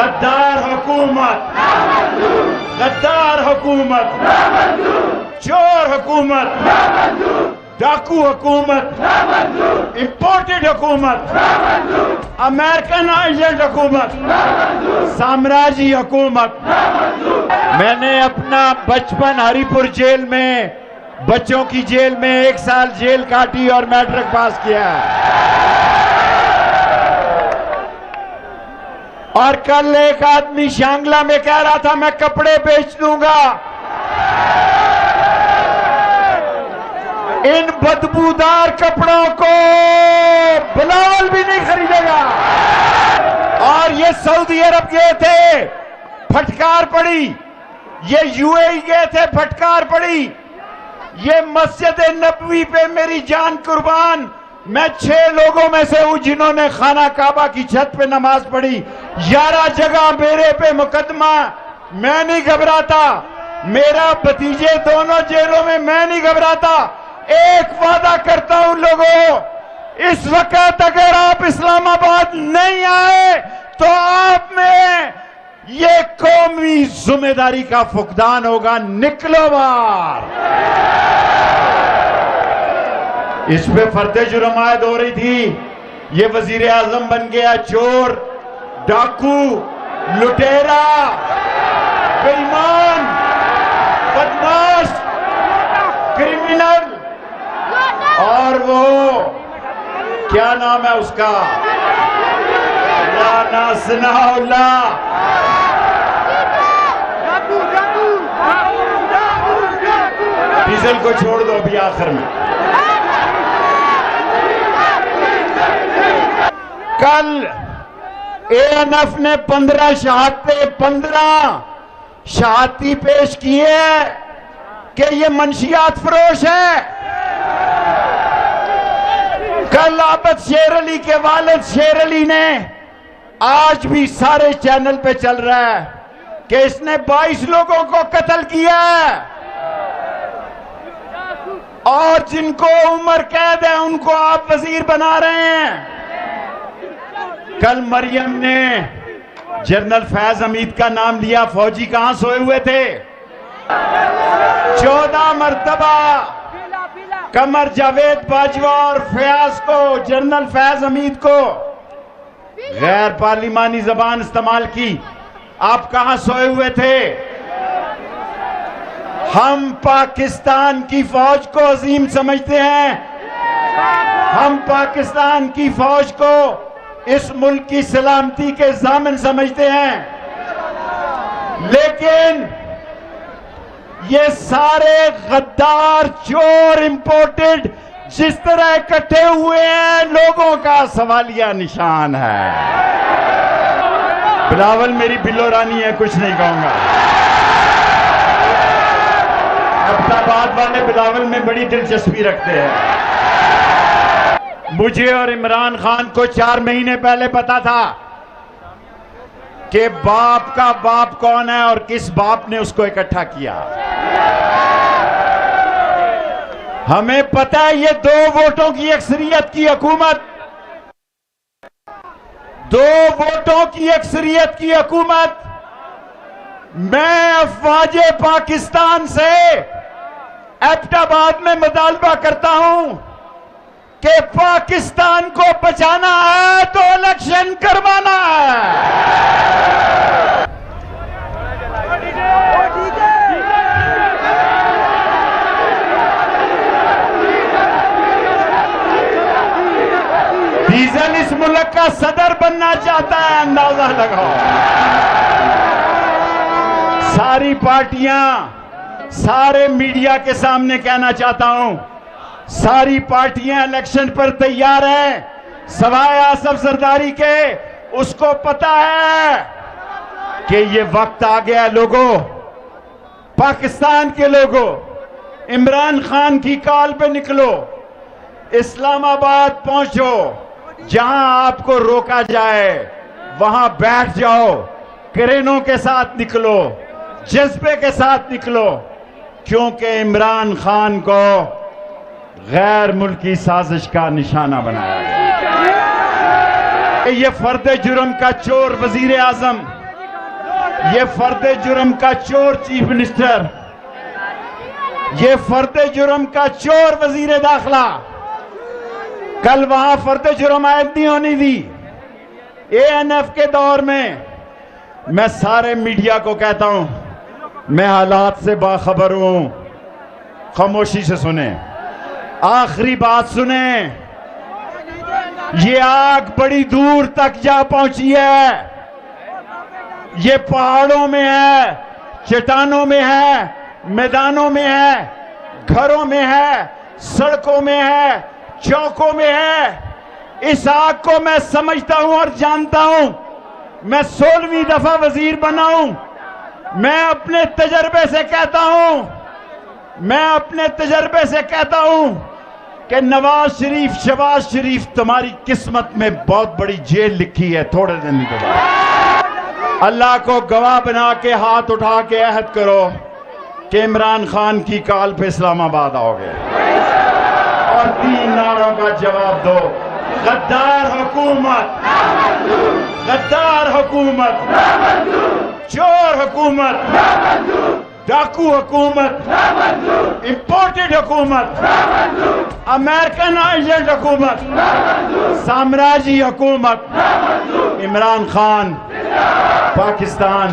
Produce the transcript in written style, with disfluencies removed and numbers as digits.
गद्दार हुकूमत, गद्दार हुकूमत, चोर हुकूमत, डाकू हुकूमत, इंपोर्टेड हुकूमत, अमेरिकन एजेंट हुकूमत, साम्राज्यी हुकूमत। मैंने अपना बचपन हरिपुर जेल में, बच्चों की जेल में 1 साल जेल काटी और मैट्रिक पास किया। और कल एक आदमी शांगला में कह रहा था मैं कपड़े बेच दूंगा। इन बदबूदार कपड़ों को बिलावल भी नहीं खरीदेगा। और ये सऊदी अरब गए थे, फटकार पड़ी। ये यूएई गए थे, फटकार पड़ी। ये मस्जिद नबवी पे मेरी जान कुर्बान, मैं 6 लोगों में से हूं जिन्होंने खाना काबा की छत पे नमाज पढ़ी। 11 जगह मेरे पे मुकदमा, मैं नहीं घबराता। मेरा भतीजे दोनों जेलों में, मैं नहीं घबराता। एक वादा करता हूं लोगों, इस वक्त अगर आप इस्लामाबाद नहीं आए तो आप में ये कौमी जिम्मेदारी का फुकदान होगा। निकलो बाहर। इस पे फर्दे जुर्म आयद हो रही थी। ये वजीर आजम बन गया चोर, डाकू, लुटेरा, बेईमान, बदमाश, क्रिमिनल। और वो क्या नाम है उसका, लाना सनाउल्ला। डीजल को छोड़ दो अभी आखिर में। कल एएनएफ ने 15 शहादती पेश किए कि ये मंशियात फरोश है। कल आबद शेर अली के वालिद शेर अली ने, आज भी सारे चैनल पे चल रहा है कि इसने 22 लोगों को कत्ल किया है और जिनको उम्र कैद है उनको आप वजीर बना रहे हैं। कल मरियम ने जनरल फैज हमीद का नाम लिया। फौजी कहां सोए हुए थे? 14 मरतबा कमर जावेद बाजवा और फयाज को, जनरल फैज हमीद को गैर पार्लिमानी जबान इस्तेमाल की। आप कहां सोए हुए थे? हम पाकिस्तान की फौज को अजीम समझते हैं। हम पाकिस्तान की फौज को इस मुल्क की सलामती के ज़ामिन समझते हैं। लेकिन ये सारे गद्दार, चोर, इंपोर्टेड जिस तरह इकट्ठे हुए हैं, लोगों का सवालिया निशान है। बिलावल मेरी बिल्लो रानी है, कुछ नहीं कहूंगा। अहमदाबाद वाले बिलावल में बड़ी दिलचस्पी रखते हैं। मुझे और इमरान खान को 4 महीने पहले पता था कि बाप का बाप कौन है और किस बाप ने उसको इकट्ठा किया। हमें पता है ये 2 वोटों की अक्सरियत की हुकूमत, 2 वोटों की अक्सरियत की हुकूमत। मैं अफवाजे पाकिस्तान से एबटाबाद में मुतालबा करता हूं कि पाकिस्तान को बचाना है तो इलेक्शन करवाना है। डीजल इस मुल्क का सदर बनना चाहता है, अंदाजा लगाओ। सारी पार्टियां, सारे मीडिया के सामने कहना चाहता हूं, सारी पार्टियां इलेक्शन पर तैयार हैं सवाए आसफ सरदारी के। उसको पता है कि ये वक्त आ गया। लोगों, पाकिस्तान के लोगों, इमरान खान की कॉल पे निकलो, इस्लामाबाद पहुंचो। जहां आपको रोका जाए वहां बैठ जाओ, क्रेनों के साथ निकलो, जज्बे के साथ निकलो, क्योंकि इमरान खान को गैर मुल्की साजिश का निशाना बनाया गया। ये फर्द जुर्म का चोर वजीर आजम ये फर्द जुर्म का चोर चीफ मिनिस्टर, ये फर्द जुर्म का चोर वजीर दाखिला, कल वहां फर्द जुर्म आयद नहीं होनी थी। ANF के दौर में मैं सारे मीडिया को कहता हूं, मैं हालात से बाखबर हूं, खामोशी से सुने, आखिरी बात सुने। ये आग बड़ी दूर तक जा पहुंची है, ये पहाड़ों में है, चट्टानों में है, मैदानों में है, घरों में है, सड़कों में है, चौकों में है। इस आग को मैं समझता हूं और जानता हूं। मैं 16वीं दफा वजीर बना हूं। मैं अपने तजर्बे से कहता हूं, मैं अपने तजर्बे से कहता हूं कि नवाज शरीफ, शहबाज शरीफ, तुम्हारी किस्मत में बहुत बड़ी जेल लिखी है। थोड़े दिन के बाद अल्लाह को गवाह बना के हाथ उठा के अहद करो कि इमरान खान की कॉल पे इस्लामाबाद आओगे और 3 नारों का जवाब दो। गद्दार हुकूमत, गद्दार हुकूमत, चोर हुकूमत, डाकू हुकूमत, इंपोर्टेड हुकूमत, अमेरिकन एजेंट हुकूमत, साम्राज्यी हुकूमत, इमरान खान, पाकिस्तान।